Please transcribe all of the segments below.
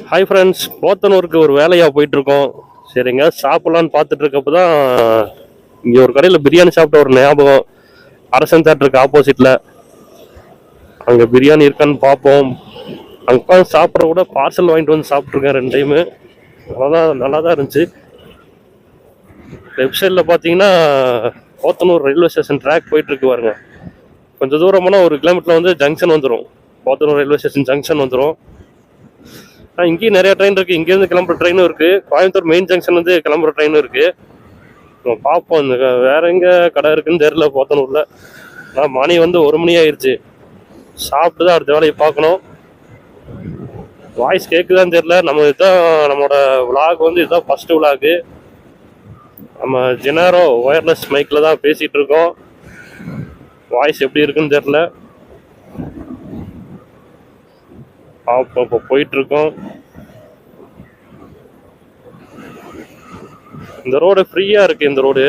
Hi friends, போத்தனூருக்கு ஒரு வேலையாக போயிட்டுருக்கோம். சரிங்க, சாப்பிட்லான்னு பார்த்துட்டு இருக்கப்போ தான் இங்கே ஒரு கடையில் பிரியாணி சாப்பிட்ட ஒரு ஞாபகம். அரசன் தேட்டருக்கு ஆப்போசிட்டில் அங்கே பிரியாணி இருக்கான்னு பார்ப்போம். அங்கே உட்காந்து சாப்பிட்ற கூட பார்சல் வாங்கிட்டு வந்து சாப்பிட்ருக்கேன் 2 டைமு. நல்லா தான் இருந்துச்சு. லெஃப்ட் சைடில் பார்த்தீங்கன்னா போத்தனூர் ரயில்வே ஸ்டேஷன் ட்ராக் போயிட்டுருக்கு பாருங்க. கொஞ்சம் தூரம் போனால் 1 கிலோமீட்டரில் வந்து ஜங்ஷன் வந்துடும். போத்தனூர் ரயில்வே ஸ்டேஷன் ஜங்ஷன் வந்துடும். இங்கேயும் நிறைய ட்ரெயின் இருக்குது. இங்கேருந்து கிளம்புற ட்ரெயினும் இருக்குது. கோயம்புத்தூர் மெயின் ஜங்ஷன் வந்து கிளம்புற ட்ரெயினும் இருக்குது. நம்ம பார்ப்போம். இந்த வேற எங்கே கடை இருக்குன்னு தெரியல போத்தனூரில். ஆனால் மணி வந்து 1 மணி ஆயிடுச்சு. சாப்பிட்டு தான் அடுத்த வேலையை பார்க்கணும். வாய்ஸ் கேட்குதான்னு தெரியல. நம்மளோட விளாக் வந்து இதுதான் ஃபஸ்ட்டு விளாகு. நம்ம ஜெனாரோ ஒயர்லெஸ் மைக்கில் தான் பேசிகிட்டு இருக்கோம். வாய்ஸ் எப்படி இருக்குன்னு தெரில. இப்போ போயிட்டுருக்கோம். இந்த ரோடு ஃப்ரீயாக இருக்குது. இந்த ரோடு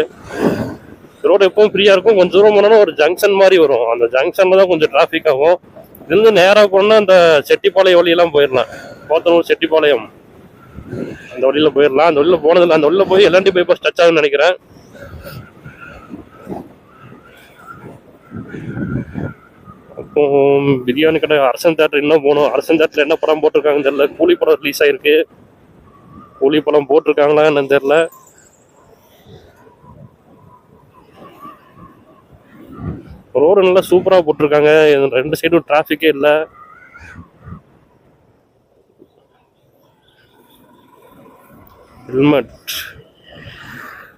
எப்பவும் ஃப்ரீயாக இருக்கும். கொஞ்சம் தூரம் போனாலும் ஒரு ஜங்ஷன் மாதிரி வரும். அந்த ஜங்ஷனில் தான் கொஞ்சம் டிராஃபிக் ஆகும். இதுலேருந்து நேராக போனால் அந்த செட்டிப்பாளையம் வழியெல்லாம் போயிடலாம். போத்தனூர் செட்டிப்பாளையம் அந்த வழியில் போயிடலாம். அந்த வழியில் போனதில்லை. அந்த வழியில் போய் எல்என்டி பைபாஸ் டச் ஆகுன்னு நினைக்கிறேன். அப்போ பிரியாணி கடை அரசன் தேட்டர் இன்னும் போகணும். அரசன் தேட்டரில் என்ன படம் போட்டிருக்காங்கன்னு தெரியல. கூலி படம் ரிலீஸ் ஆகிருக்கு. கூலி படம் போட்டிருக்காங்களா என்னன்னு தெரியல. ரோடு நல்லா சூப்பராக போட்டிருக்காங்க. 2 சைடும் டிராஃபிக்கே இல்லை.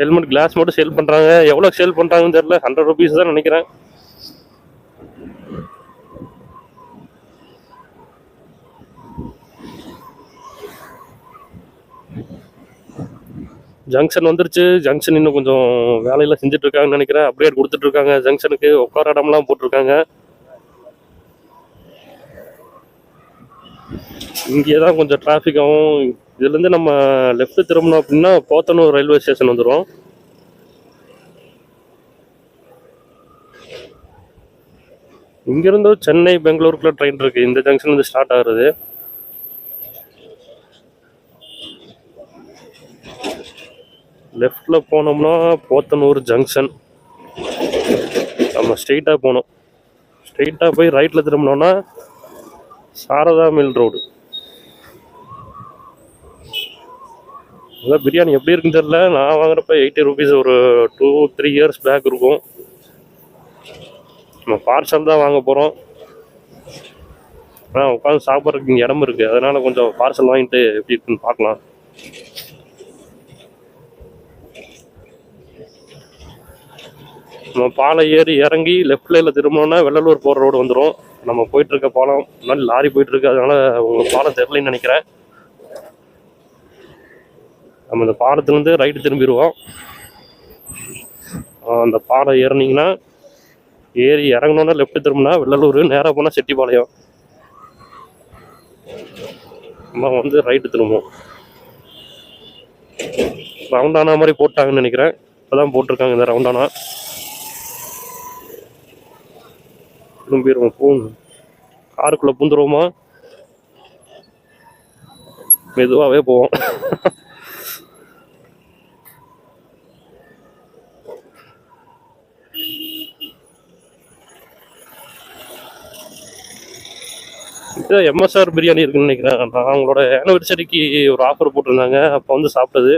ஹெல்மெட் கிளாஸ் மட்டும் சேல் பண்ணுறாங்க. எவ்வளோ சேல் பண்ணுறாங்கன்னு தெரியல. 100 rupees தான் நினைக்கிறேன். ஜங்ஷன் வந்துருச்சு. ஜங்ஷன் இன்னும் கொஞ்சம் வேலையெல்லாம் செஞ்சுட்டு இருக்காங்கன்னு நினைக்கிறேன். அப்டேட் கொடுத்துட்டு இருக்காங்க. ஜங்ஷனுக்கு உட்கார இடம்லாம் போட்டிருக்காங்க. இங்கே தான் கொஞ்சம் டிராஃபிக் ஆகும். இதுலேருந்து நம்ம லெஃப்ட் திரும்பணும் அப்படின்னா போத்தனூர் ரயில்வே ஸ்டேஷன் வந்துடும். இங்கேருந்து சென்னை பெங்களூருக்குள்ள ட்ரெயின் இருக்குது. இந்த ஜங்ஷன் வந்து ஸ்டார்ட் ஆகுறது. லெஃப்டில் போனோம்னா போத்தனூர் ஜங்ஷன். நம்ம ஸ்ட்ரெயிட்டாக போகணும். ஸ்ட்ரெயிட்டாக போய் ரைட்டில் திரும்பினோன்னா சாரதா மில் ரோடு. அதான் பிரியாணி எப்படி இருக்குன்னு தெரியல. நான் வாங்குறப்ப 80 rupees ஒரு 2-3 years பேக் இருக்கும். நம்ம பார்சல் தான் வாங்க போகிறோம். ஆனால் உட்காந்து சாப்பிட்றதுக்கு இங்கே இடம் இருக்குது. அதனால் கொஞ்சம் பார்சல் வாங்கிட்டு எப்படி இருக்குன்னு பார்க்கலாம். நம்ம பாலை ஏறி இறங்கி லெஃப்ட் லைனில் திரும்பினோன்னா வெள்ளலூர் போகிற ரோடு வந்துடும். நம்ம போயிட்டுருக்க பாலம் முன்னாடி லாரி போயிட்டுருக்கு. அதனால் உங்களுக்கு பாலம் தெரிலன்னு நினைக்கிறேன். நம்ம இந்த பாலத்துலேருந்து ரைட்டு திரும்பிடுவோம். அந்த பாலம் ஏறினீங்கன்னா ஏறி இறங்கணுன்னா லெஃப்ட் திரும்பினா வெள்ளலூர், நேராக போனால் செட்டிப்பாளையம். நம்ம வந்து ரைட்டு திரும்புவோம். ரவுண்டானா மாதிரி போட்டாங்கன்னு நினைக்கிறேன். இப்போ தான் போட்டிருக்காங்க இந்த ரவுண்டானா. திரும்பிடுவோம். காருக்குள்ளே பூந்துருவோமா? மெதுவாகவே போவோம். இது MSR பிரியாணி இருக்குன்னு நினைக்கிறேன். நான் அவங்களோட ஆனிவர்சரிக்கு ஒரு ஆஃபர் போட்டிருந்தாங்க. அப்போ வந்து சாப்பிட்டது.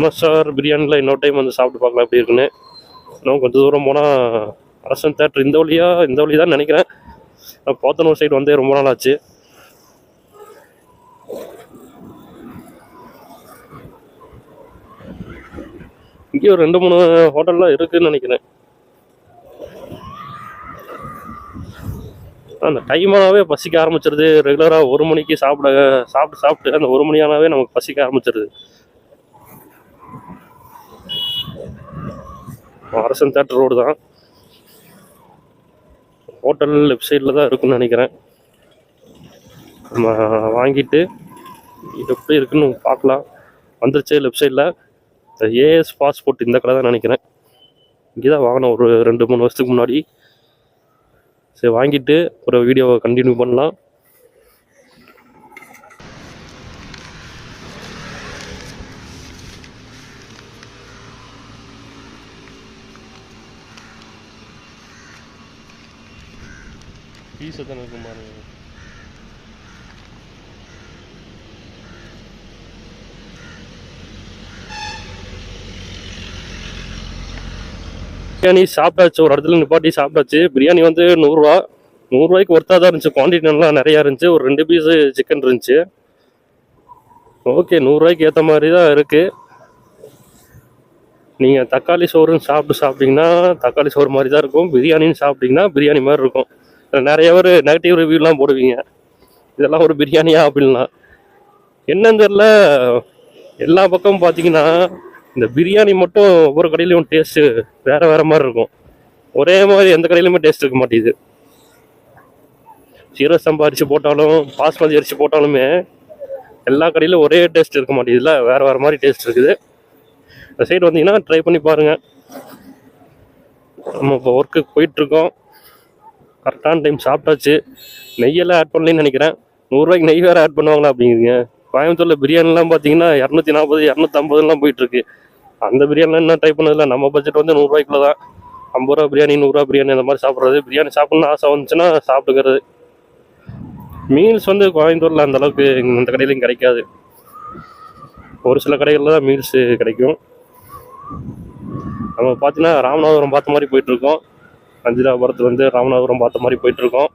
MSR பிரியாணியில் இன்னொரு டைம் வந்து சாப்பிட்டு பார்க்கலாம் எப்படி இருக்குன்னு. இன்னும் கொஞ்சம் தூரம் போனால் அரசன் தேட்டர் இந்த வழி தான் நினைக்கிறேன். போத்தனூர் சைடு வந்தே ரொம்ப நாள் ஆச்சு. இங்கே ஒரு 2-3 ஹோட்டல்லாம் இருக்குதுன்னு நினைக்கிறேன். அந்த டைமாகவே பசிக்க ஆரம்பிச்சிருது. ரெகுலராக 1 மணிக்கு சாப்பிட்டு அந்த 1 மணி ஆனாவே நமக்கு பசிக்க ஆரம்பிச்சிருது. அரசன் தேட்டர் ரோடு தான். ஹோட்டல் லெஃப்ட் சைடில் தான் இருக்குன்னு நினைக்கிறேன். நம்ம வாங்கிட்டு இது எப்படி இருக்குன்னு பார்க்கலாம். வந்துருச்சு லெஃப்ட் சைடில். AS பாஸ்போர்ட் இந்த கடை தான் நினைக்கிறேன். இங்கே தான் வாங்கினோம் ஒரு 2-3 வருஷத்துக்கு முன்னாடி. சரி, வாங்கிட்டு ஒரு வீடியோவை கண்டினியூ பண்ணலாம். பீஸ் எத்தனை இருக்கும் பாருங்க. பிரியாணி சாப்பிட்டாச்சு, ஒரு இடத்துல நிப்பாட்டி சாப்பிட்டாச்சு. பிரியாணி வந்து 100 ரூபா, 100 ரூபாய்க்கு ஒர்த்தாக தான் இருந்துச்சு. குவான்டிட்டி நல்லா நிறையா இருந்துச்சு. ஒரு 2 பீஸு சிக்கன் இருந்துச்சு. ஓகே, 100 ரூபாய்க்கு ஏற்ற மாதிரி தான் இருக்குது. நீங்கள் தக்காளி சோறுன்னு சாப்பிட்டீங்கன்னா தக்காளி சோறு மாதிரி தான் இருக்கும். பிரியாணின்னு சாப்பிட்டீங்கன்னா பிரியாணி மாதிரி இருக்கும். நிறைய பேர் நெகட்டிவ் ரிவ்யூலாம் போடுவீங்க, இதெல்லாம் ஒரு பிரியாணியா அப்படின்லாம். என்னன்னு தெரியல, எல்லா பக்கமும் பார்த்தீங்கன்னா இந்த பிரியாணி மட்டும் ஒவ்வொரு கடையிலையும் டேஸ்ட்டு வேறு வேறு மாதிரி இருக்கும். ஒரே மாதிரி எந்த கடையிலுமே டேஸ்ட் இருக்க மாட்டேங்குது. சீரக சம்பா அரிசி போட்டாலும் பாஸ்மதி அரிசி போட்டாலுமே எல்லா கடையிலும் ஒரே டேஸ்ட் இருக்க மாட்டேங்குதுல, வேறு வேறு மாதிரி டேஸ்ட் இருக்குது. இந்த சைடு வந்தீங்கன்னா ட்ரை பண்ணி பாருங்கள். நம்ம இப்போ ஒர்க்குக்கு போயிட்டுருக்கோம். கரெக்டான டைம் சாப்பிட்டாச்சு. நெய்யெல்லாம் ஆட் பண்ணலன்னு நினைக்கிறேன். 100 ரூபாய்க்கு நெய் வேறு ஆட் பண்ணுவாங்களா அப்படிங்கிறீங்க. கோயம்புத்தூரில் பிரியாணிலாம் பார்த்தீங்கன்னா 240 250 போயிட்டுருக்கு. அந்த பிரியாணிலாம் இன்னும் ட்ரை பண்ணதில்லை. நம்ம பட்ஜெட் வந்து 100 ரூபாய்க்குள்ள தான். 50 ரூபா பிரியாணி, 100 ரூபா பிரியாணி அந்த மாதிரி சாப்பிட்றது. பிரியாணி சாப்பிட்ணுன்னு ஆசை வந்துச்சுன்னா சாப்பிட்டுக்கிறது. மீல்ஸ் வந்து கோயம்புத்தூரில் அந்தளவுக்கு இந்த கடையிலையும் கிடைக்காது. ஒரு சில கடைகளில் தான் மீல்ஸு கிடைக்கும். நம்ம பார்த்தீங்கன்னா ராமநாதபுரம் பார்த்த மாதிரி போயிட்டுருக்கோம். அஞ்சிராபுரத்துலேருந்து ராமநாதபுரம் பார்த்த மாதிரி போயிட்டுருக்கோம்.